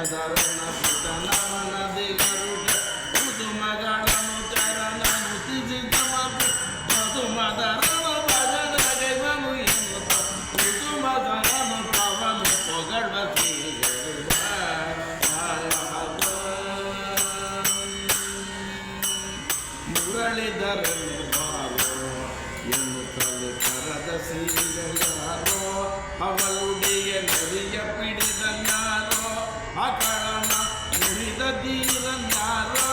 ಧರಣ ಪುತನ ಮನದಿ ಗರುಡ ಕುಸುಮಗಳನ್ನು ಚರಣನು ತಿಸಿದ ಮಧುಮಧರನು ಭಜನಗೆ ಬನು ಎನ್ನುತ್ತ ಕುಸುಮಗಳನ್ನು ಪವನು ಪೊಗಡುವ ಮುರಳಿಧರನು ಬಾರೋ ಎನ್ನುತ್ತಲೇ ಕರದ ಶ್ರೀಗಳ್ಯಾರೋ ಅವಳುಡಿಯ ನದಿಯ ಪಿಡಿದನ್ಯಾರೋ ಅಕಳನ ಮುರಿದ ಧೀರನ್ಯಾರೋ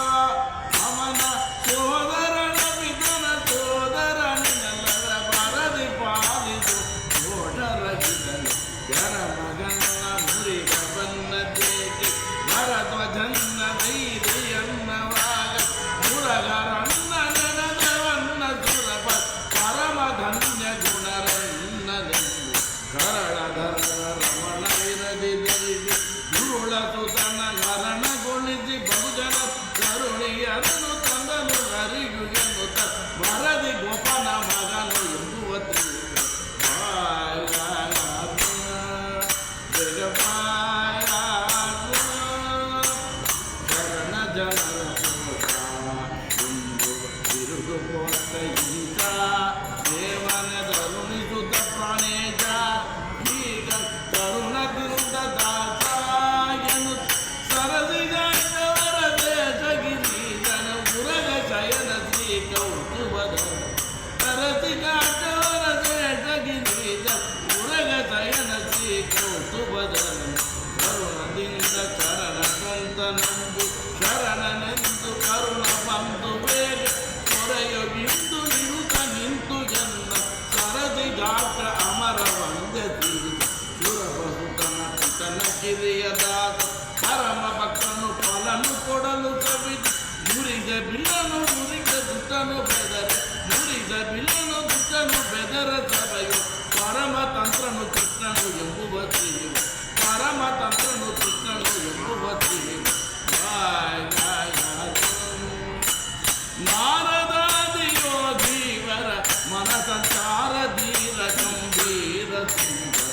ಅವನ ಸೋದರನ ಪಿತನ ಸೋದರನೆಲ್ಲರ ಬರದಿ ಪಾಲಿದು ಓಡರಗಿದನು ಜರ ಮಗನ ಮುರಿದ ಬನ್ನದೇಕೆ ಭರಧ್ವಜನ್ನ ಧೈರ್ಯನ್ನವಾಗ ಮುರಗರನ್ನ ನೆನೆದವನ್ನ ಸುಲಭ ಪರಮಧನ್ಯ ಗುಣರನ್ನನೆಂದು ಕರಳಧರ ರಮಣವಿರದಿದರಿಗೆ ಧೂಳಸುತನ ನರಣಗೊಳಿಸಿ ಬಹುಜನ ಕರುಣಿಯರನ್ನು ತಂದನು ಹರಿಯು ಎನ್ನುತ್ತ ವರದಿ ಗೋಪನ ಮಗನು ಎಂಬುವ ಶರಣ ಜನರ ತಿರುಗು ಪೋತ ಈತ ದೇವನ ತರುಣಿಸುತ್ತ ಪ್ರಾಣೇಶ ಈಗ ತರುಣದಿಂದ ದಾಸ ಎನ್ನು ಸರಸಿದವರ ದೇಶಗಿರೀಜನ ಮುರಗ ಶಯನ ಶ್ರೀ ಕೌತುಭದ ಸರಸಿಗಾಟವರ ದೇಶಗಿರೀಜ ಮುರಗ ಶಯನ ಶ್ರೀ ಕೌತುಭದ ಕರುಣದಿಂದ ಚರಣ ಸ್ವಂತನಂದು ಶರಣನೆಂದು ಕರುಣ ಬಂದು ಬೇಗ ಹೊರೆಯು ಬಿಂದು ನಿರುತ ನಿಂತು ಎನ್ನ ಸರದಿ ಗಾತ್ರ ಅಮರ ವಂದ್ಯ ತೀರಿದ ಸುರಬಸುತನ ಪಿತನ ಕಿರಿಯದಾದ ಪರಮ ಭಕ್ತನು ಫಲನು ಕೊಡಲು ಕವಿದು ಮುರಿದ ಬಿಲ್ಲನು ಮುರಿದ ದುಷ್ಟನು ಬೆದರೆ ಮುರಿದ ಬಿಲ್ಲನು ದುಷ್ಟನು ಬೆದರ ಸಭೆಯು ಪರಮ ತಂತ್ರನು ಕೃಷ್ಣನು ಎಂಬುವ ತಿಳಿಯು ಪರಮ ತಂತ್ರನು ಕೃಷ್ಣನು ಎಂಬುವ ತಿಳಿಯು ನಾರದಾದಿ ಯೋಗೀವರ ಮನ ಸಂಚಾರ ಧೀರ ಗಂಭೀರ ಸುಂದರ